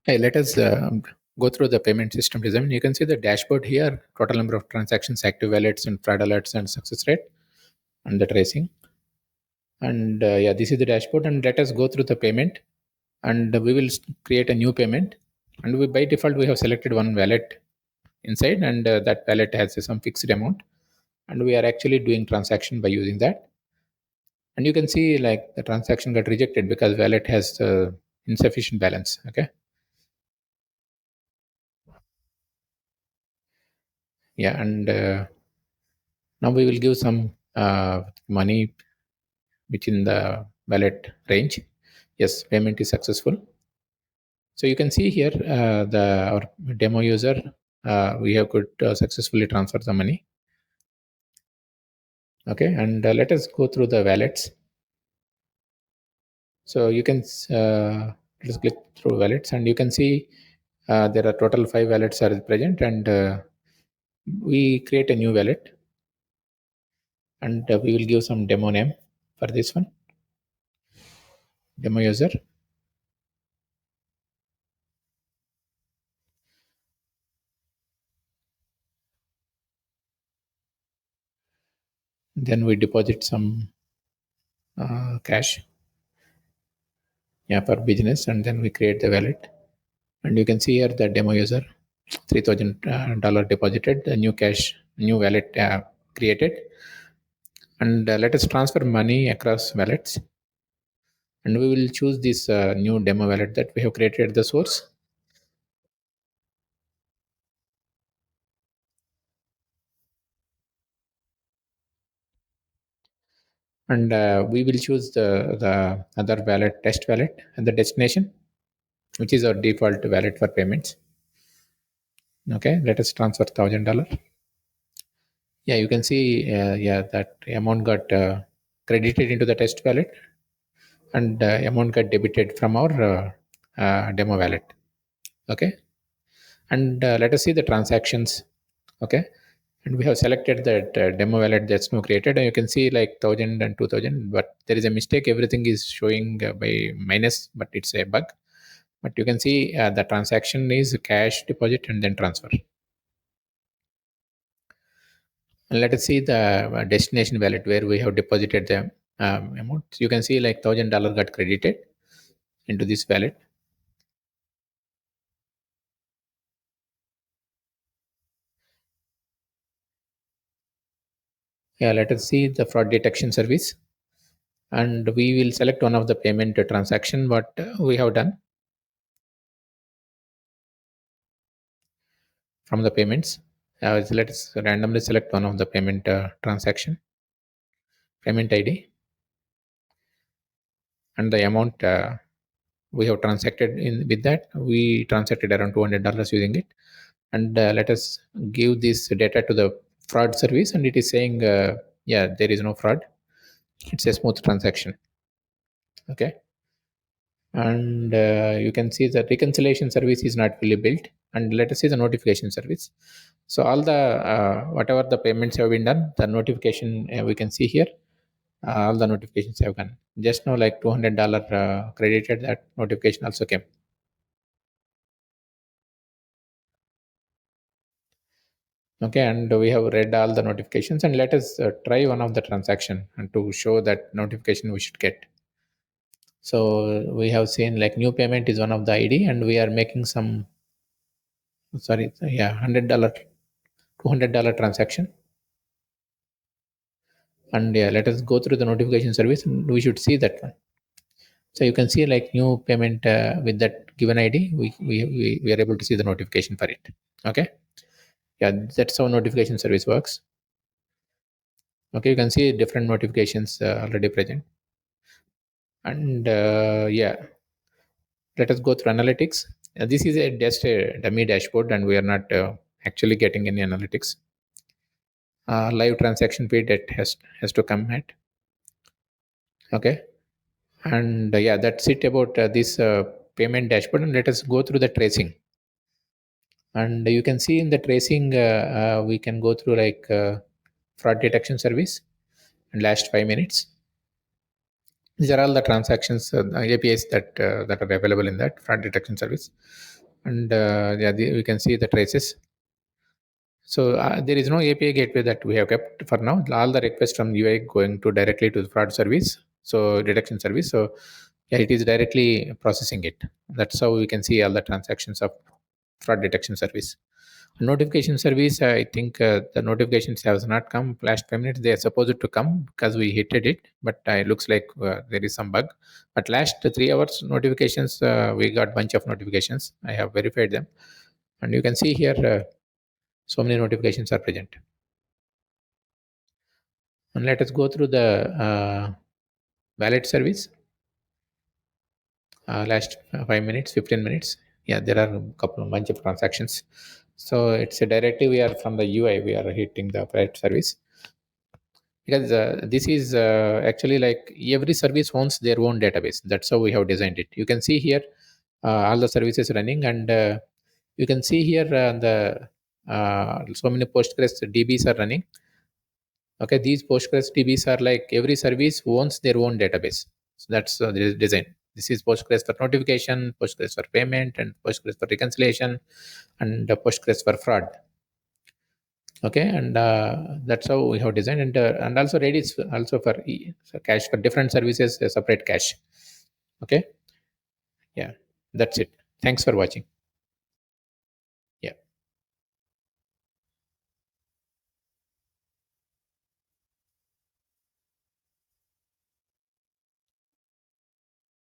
Hey, let us go through the payment system design. You can see the dashboard here, total number of transactions, active wallets, and fraud alerts, and success rate, and the tracing. And yeah, this is the dashboard. And let us go through the payment. And we will create a new payment. And by default, we have selected one wallet inside, and that wallet has some fixed amount. And we are actually doing transaction by using that. And you can see like the transaction got rejected because wallet has insufficient balance. Okay. Yeah, and now we will give some money within the wallet range. Yes, payment is successful. So you can see here the our demo user, we have could successfully transfer the money. Okay, and let us go through the wallets. So you can let's click through wallets, and you can see there are total 5 wallets are present, and we create a new wallet, and we will give some demo name for this one, demo user. Then we deposit some cash, yeah, for business, and then we create the wallet. And you can see here the demo user, $3,000 deposited, the new cash, new wallet created. And let us transfer money across wallets. And we will choose this new demo wallet that we have created at the source. And we will choose the other wallet, test wallet, and the destination, which is our default wallet for payments. Okay, let us transfer $1,000. Yeah, you can see, yeah, that amount got credited into the test wallet, and amount got debited from our demo wallet. Okay, and let us see the transactions. Okay, and we have selected that demo wallet that's now created, and you can see like 1,000 and 2,000, but there is a mistake. Everything is showing by minus, but it's a bug. But you can see the transaction is cash deposit and then transfer. And let us see the destination wallet where we have deposited the amount. You can see like $1,000 got credited into this wallet. Yeah, let us see the fraud detection service, and we will select one of the payment transaction what we have done from the payments. So let us randomly select one of the payment transaction, payment ID, and the amount we have transacted in with that. We transacted around $200 using it, and let us give this data to the fraud service, and it is saying, yeah, there is no fraud. It's a smooth transaction. Okay, and you can see the reconciliation service is not fully built, and let us see the notification service. So all the whatever the payments have been done, the notification we can see here, all the notifications have gone. Just now like $200 credited, that notification also came. Okay, and we have read all the notifications, and let us try one of the transaction and to show that notification we should get. So we have seen like new payment is one of the ID, and we are making some, sorry, yeah, $100, $200 transaction. And yeah, let us go through the notification service, and we should see that one. So you can see like new payment with that given ID, we are able to see the notification for it. Okay, yeah, that's how notification service works. Okay, you can see different notifications already present. And yeah, let us go through analytics. This is just a dummy dashboard, and we are not actually getting any analytics. Live transaction feed that has to come at. Okay, and yeah, that's it about this payment dashboard. And let us go through the tracing. And you can see in the tracing, we can go through like fraud detection service in last 5 minutes. These are all the transactions, APIs that are available in that fraud detection service. and yeah, we can see the traces. So there is no API gateway that we have kept for now. All the requests from UI going to directly to the fraud service, so detection service. So yeah, it is directly processing it. That's how we can see all the transactions of fraud detection service. Notification service, I think the notifications has not come last 5 minutes. They are supposed to come because we hit it, but it looks like there is some bug. But last 3 hours notifications, we got bunch of notifications. I have verified them, and you can see here so many notifications are present. And let us go through the wallet service. Last 5 minutes, 15 minutes. Yeah, there are a couple of bunch of transactions. So it's a directive we are from the UI, we are hitting the wallet service because this is actually like every service owns their own database. That's how we have designed it. You can see here all the services running, and you can see here the so many Postgres DBs are running. Okay, these Postgres DBs are like every service owns their own database. So that's the design. This is Postgres for notification, Postgres for payment, and Postgres for reconciliation, and Postgres for fraud. Okay, and that's how we have designed, and also Redis also for so cache for different services, a separate cache. Okay, yeah, that's it. Thanks for watching.